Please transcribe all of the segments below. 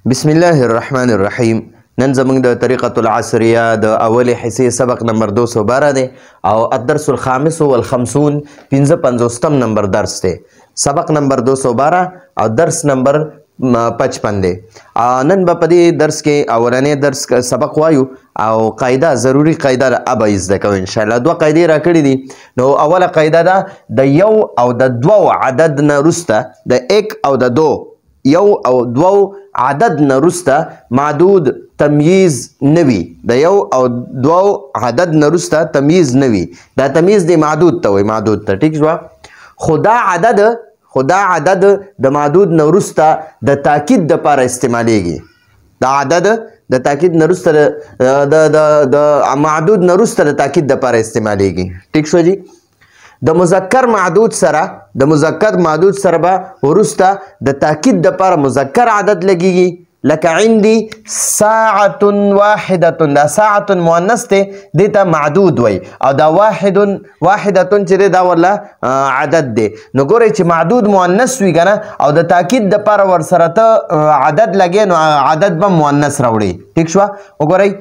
بسم الله الرحمن الرحیم. نن زموږ د طریقة العصریه د اولې حصې سبق نمبر 212 دی او الدرس الخامس والخمسون 55 نمبر درس دی. سبق نمبر 212 او درس نمبر 55 دی. نن به په دې درس کې اولنی درس سبق وایو او قاعده ضروری قاعده ابا زده کوو ان شاء الله. دوه قاعدې راکړې دي. نو اوله قاعده ده د یو او د دوو عدد نه وروسته د 1 او د 2 یو او دوو عدد نه وروسته معدود تمییز نه وي. د یو او دوو عدد نه وروسته تمییز نه وي. دا تمییز دی معدود ته وایي، معدود ته. ټیک شوه؟ خو دا عدد د معدود نه وروسته د تاکید دپاره استعمالیږي. دا عدد د تاکید نه وروسته د معدود نه وروسته د تاکید دپاره استعمالیږي. ټیک شو جی؟ د مذکر معدود سره به وروسته د تاکید دپاره مذکر عدد لګیږي. لکه عندي ساعة واحدة، دا ساعة مؤنث دی، دې ته معدود وای. او دا واحدة چې دی دا ورله عدد دی. نو ګورئ چې معدود مؤنث وي که نه او د تاکید دپاره ورسره ته عدد لګې نو عدد به مؤنث راوړي. ټیک شوه؟ وګورئ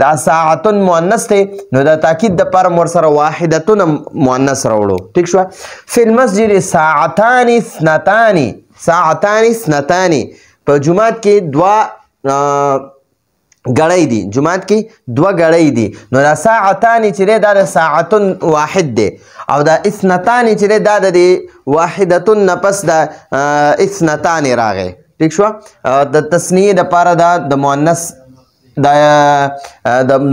دا ساعتون مؤنث دی نو د تاکید دپاره مور سره واحدتون مؤنث راوړو. ټیک شوه؟ فی المسجد ساعتان اثنتان. په جومات کې دوه ګړۍ دي. نو دا ساعتان چې دی دا د ساعتون واحد دی او دا اثنتان چې دی دا د واحدتون نه پس د اثنتان راغی. ټیک شوه؟ د تثنیې دپاره دا د مؤنث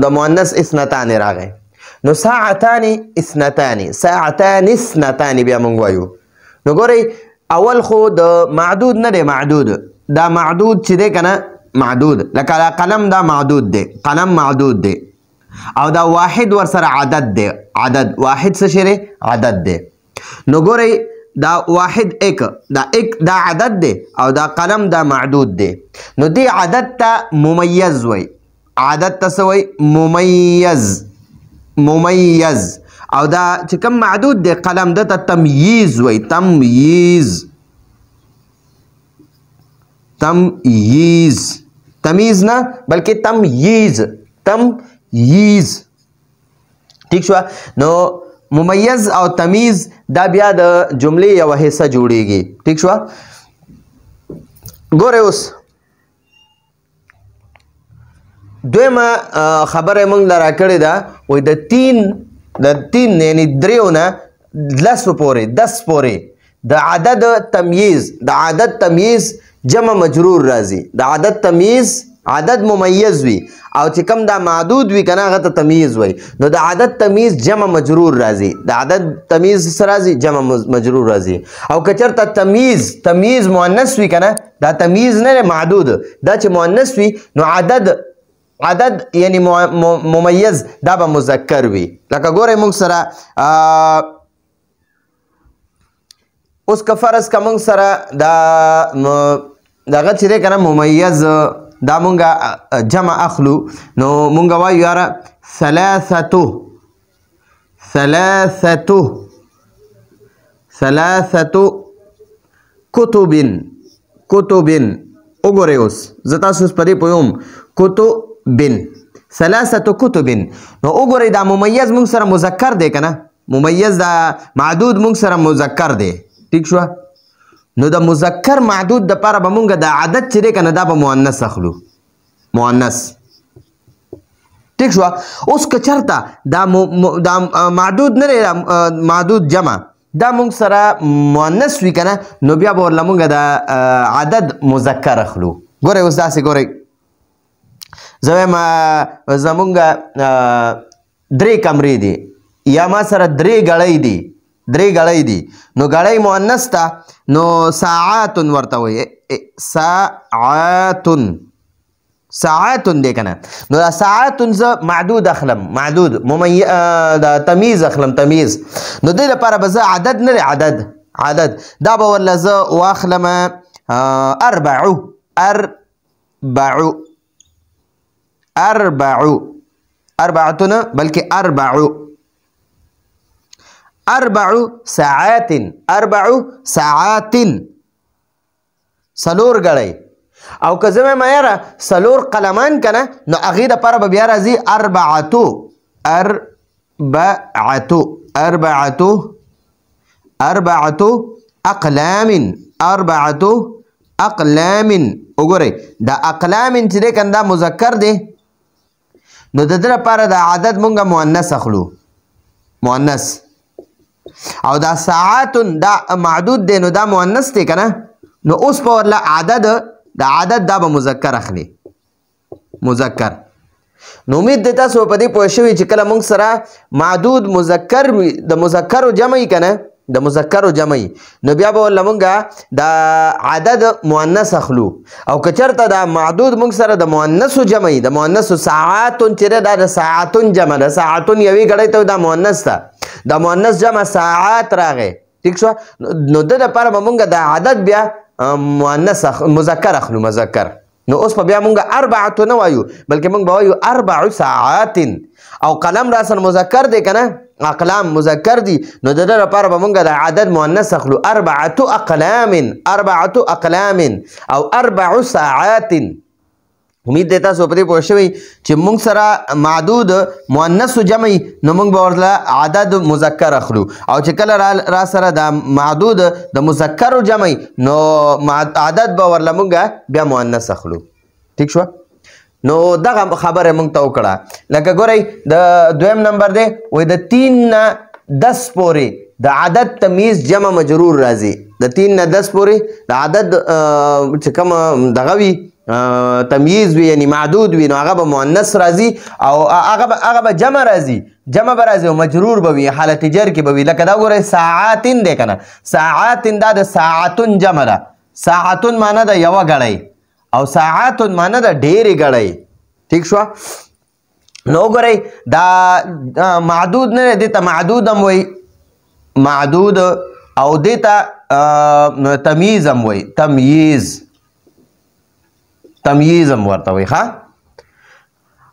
د مؤنث اثنتان راغی. نو ساعتان اثنتان بیا موږ وایو. نو ګورئ اول خو د معدود نه دی، دا معدود چې دی که نه معدود، لکه قلم دا معدود دی، قلم معدود دی او دا واحد ورسره عدد دی. عدد واحد څه شی دی؟ عدد دی. نو ګورئ دا واحد ایک دا عدد دی او دا قلم دا معدود دی. نو دی عدد ته ممیز وی. عدد ته څه وی؟ ممیز. او دا چې کوم معدود دی قلم ده ته تمییز وی. تمییز نه بلکې تمییز. ټیک شوه؟ نو ممیز او تمیز دا بیا د جملې یوه حصه جوړیږي. ټیک شوه؟ ګورئ اوس دویمه خبره موږ له راکړې ده، وایي د تین یعنې دریو نه 10 پورې د عدد تمییز جمع مجرور راځي. د عدد تمییز عدد ممیز وي او چې کوم دا معدود وي که نه هغه ته تمییز وایي. نو د عدد تمییز جمع مجرور راځي. د عدد تمییز څه راځي؟ جمع مجرور راځي. او که چېرته تمییز مؤنث وي که نه دا تمییز نه دی معدود، دا چې مؤنث وي نو عدد یعنی ممیز دا به مذکر وي. لکه ګورئ موږ سره اوس که فرض که موږ سره دغه چې دی که نه ممیز دا مونږه جمع اخلو نو مونږ وایو یاره ثلاثة کتبن. وګورئ اوس زه تاسو اوس په دې پوهیږم کتبن، ثلاثة کتبن. نو وګورئ دا ممیز مونږ سره مذکر دی که نه، ممیز دا معدود مونږ سره مذکر دی. ټیک شوه؟ نو د مذکر معدود دپاره به مونږ د عدد چې دی که نه دا به مؤنث اخلو، مؤنث. ټیک شوه؟ اوس که چېرته دا معدود نه دی، معدود جمع دا مونږ سره مؤنث وي که نه نو بیا به ورله مونږ د عدد مذکر اخلو. ګورئ اوس داسې ګورئ زه وایم زمونږ 3 کمرې دي یا ما سره 3 ګړۍ دي. نو ګړۍ مؤنث ته نو ساعاتن ورته وایي. ساعاتن دی که نه. نو دا ساعاتن زه معدود اخلم، معدود دا تمییز اخلم، تمییز. نو دې لپاره به زه عدد نه دی، عدد دا به ورله زه واخلم اربعو نه بلکې اربع ساعات 4 ګړۍ. او که زه وایم یاره څلور قلمان که نه نو هغې دپاره به بیا راځي اربعتو اقلام وګورئ دا اقلام چې دی که دا مذکر دی نو د ده لپاره دا عدد مونږ مؤنث اخلو مؤنث او دا ساعات دا معدود دی نو دا مؤنث دی که نه نو اوس په ورله عدد دا عدد دا به مذکر اخلي مذکر نو امید دی تاسو په دې پوه شوي چې کله مونږ سره معدود مذکر وي د مذکرو جمع وي که نه د مذکرو جمع نو بیا به ورله مونږ دا عدد مؤنث اخلو او که چېرته دا معدود مونږ سره د مؤنثو جمع د مؤنثو ساعاتون چې دا د ساعتون جمع ده ساعتون یوې ګړۍ ته دا مؤنث ده د مؤنث جمع ساعات راغی ټیک شوه نو د دپاره به مونږ دا عدد بیا مؤنث مذکر اخلو مذکر نو اوس په بیا مونږ اربعتو نه وایو بلکې مونږ به وایو 4 ساعات او قلم راسن مذکر دی که نه اقلام مذکر دي نو د ده لپاره به مونږ د عدد مؤنث اخلو 4 اقلام او 4 ساعات امید دی تاسو په دې پوه شوئ چې مونږ سره معدود مؤنثو جمع نو مونږ به ورله عدد مذکر اخلو او چې کله را سره د معدود د مذکرو جمع نو عدد به ورله مونږ بیا مؤنث اخلو ٹھیک شوه نو دغه خبره مونږ ته وکړه لکه ګورئ د دویم نمبر دی وایي د 3 نه 10 پورې د عدد تمیز جمع مجرور راځي د 3 نه 10 پورې د عدد چې کوم دغه وي تمیز وي یعنی معدود وي نو هغه به مؤنث راځي او هغه به جمع راځي جمع به راځي او مجرور به وي حالت جر کې به وي لکه دا ګورئ ساعاتن دی که نه ساعاتن دا د ساعتون جمع ده ساعتون معنی ده یوه ګړۍ او ساعاتون معنی ده ډېرې ګړۍ ٹھیک شوه نو ګورئ دا معدود نه دی دې ته معدود هم وایي معدود او دې ته تمیز هم وایي تمیز هم ورته وایي ښه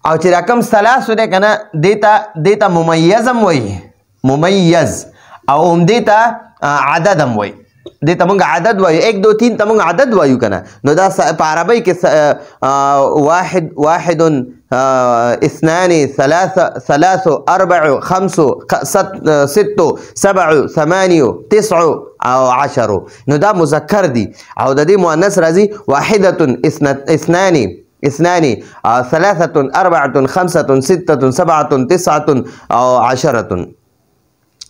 او چې دا کوم ثلاثو دی که نه دې ته ممیز هم وایي ممیز او هم دې ته عدد هم وایي دې ته مونږ عدد وایو 1 2 3 ته مونږ عدد وایو که نه نو دا په عربۍ کې واحد اثنان ثلاث اربع خمس ست سبع ثمانية 9 او 10 نو دا مذکر دي او د دې مؤنث راځي واحدة اثنان ثلاثة أربعة خمسة ستة سبعة 9 او 10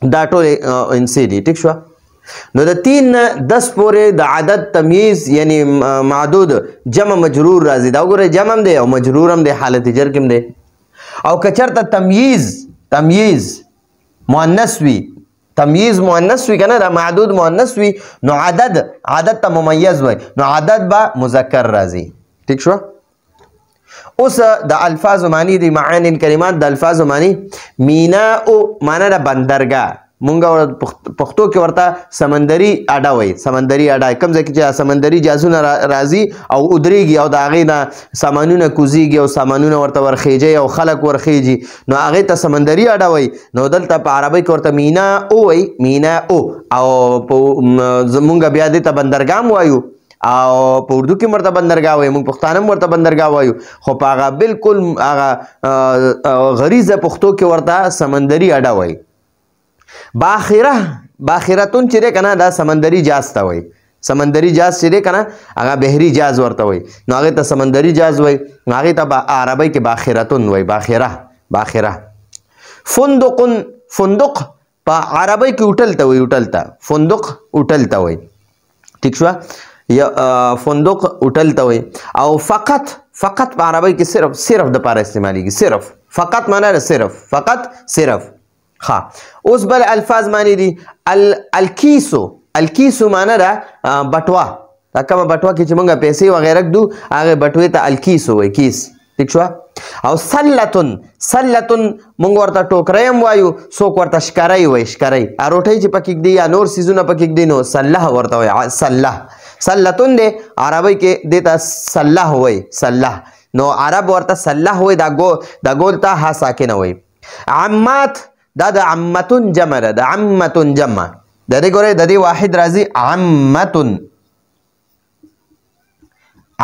دا ټول انسي دي ټیک شوه نو د 3 نه 10 پورې د عدد تمیز یعنی معدود جمع مجرور راځي دا وګورئ جمع هم دی او مجرور هم دی حالت جر کې هم دی او که چېرته تمیز مؤنث وي تمیز مؤنث وي که نه دا معدود مؤنث وي نو عدد ته ممیز وای نو عدد به مذکر راځي ٹھیک شوه اوس د الفاظ معنی دی معانی کلمات د الفاظ معنی مینا او معنی د بندرګاه مونږ پښتو کې ورته سمندري اډه وایي سمندري اډه کوم ځای کې چې سمندري جهازونه راځي او ودرېږي او د هغې نه سامانونه کوزیږي او سامانونه ورته ورخیږي او خلک ورخیږي نو هغې ته سمندري اډه وایي نو دلته په عربۍ کې ورته مینا او وایي مینا او مونږ بیا دې ته بندرګاه هم وایو او په اردو کې ورته بندرګاه وایي مونږ پښتانه هم ورته بندرګاه وایو خو په هغه بلکل هغه غریزه پښتو کې ورته سمندري اډه وایي باخرتون چې دی که نه دا سمندري جاز ته وایي سمندري جاز چې دی که نه هغه بحري جاز ورته وایي نو هغې ته سمندري جاز وایي نو هغې ته عربۍ کې باخرتون وایي باخره فندق په عربۍ کې هوټل ته وایي هوټل ته فندق هوټل ته وایي ټیک شوه فندق هوټل ته وایي او فقط په عربۍ کې صرف دپاره استعمالیږي صرف فقط معنی ده صرف ها اوس بل الفاظ معنی دي الکیسو معنی ده بټوه دا کومه بټوه کې چې مونږ پیسې وغیره ږدو هغې بټوې ته الکیسو وایي کیس ٹھیک شوه او سلتون مونږ ورته ټوکرۍ هم وایو څوک ورته شکرۍ وایي شکرۍ روټۍ چې پکې ږدي یا نور څیزونه پکې ږدي نو سلح ورته وایي سلتون دی عربۍ کې دې ته سلح وایي سلح نو عرب ورته سلح وایي دا ګول ته ها ساکنه وایي عمات دا د عمتون جمع ده د عمتون جمع د دې ګورئ د دې واحد راځي عمتون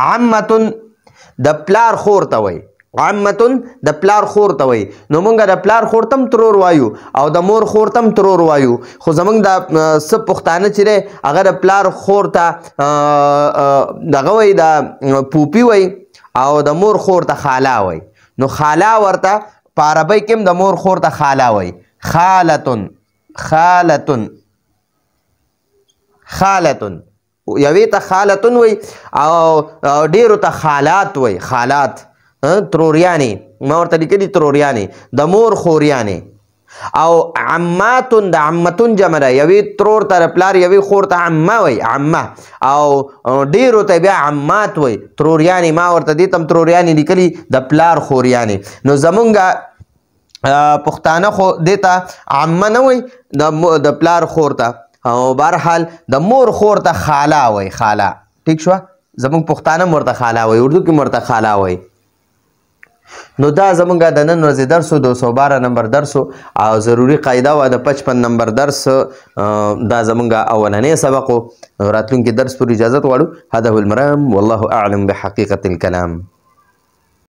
عمتن د پلار خور ته وای عمتن د پلار خور ته وای نو مونږ د پلار خور تم ترور وایو او د مور خور تم ترور وایو خو زمونږ د سب پښتانه چې دی هغه د پلار خور ته دغه وای د پوپی وای او د مور خور ته خاله وای نو خاله ورته په عربی کې د مور خور ته خاله وای خالتن خالتن خالتن یوې ته خالتن وای او ډیرو ته خالات وای خالات تروریانې ما ورته لیکلي تروریانې د مور خوریانې او عماتن د عمتن جمع ده یوې ترور ته پلار یوې خور ته عمه وای عمه او ډیرو ته بیا عمات وای تروریانې ما ورته دې تم تروریانې لیکلي د پلار خوریانې نو زمونږ پښتانه خو دې ته عمه نه وای د پلار خور ته او بهرحال د مور خور ته خاله وای خاله ټیک شوه زمونږ پښتانه ورته خاله وای اردو کې ورته خاله وای نو دا زمونږ د نن ورځې درس و 212 نمبر درس او ضروري قاعده وه د 55 نمبر درس دا زمونږ اولنی سبق و راتلونکي درس پر اجازت غواړو هذا هو المرام والله اعلم بحقیقة الكلام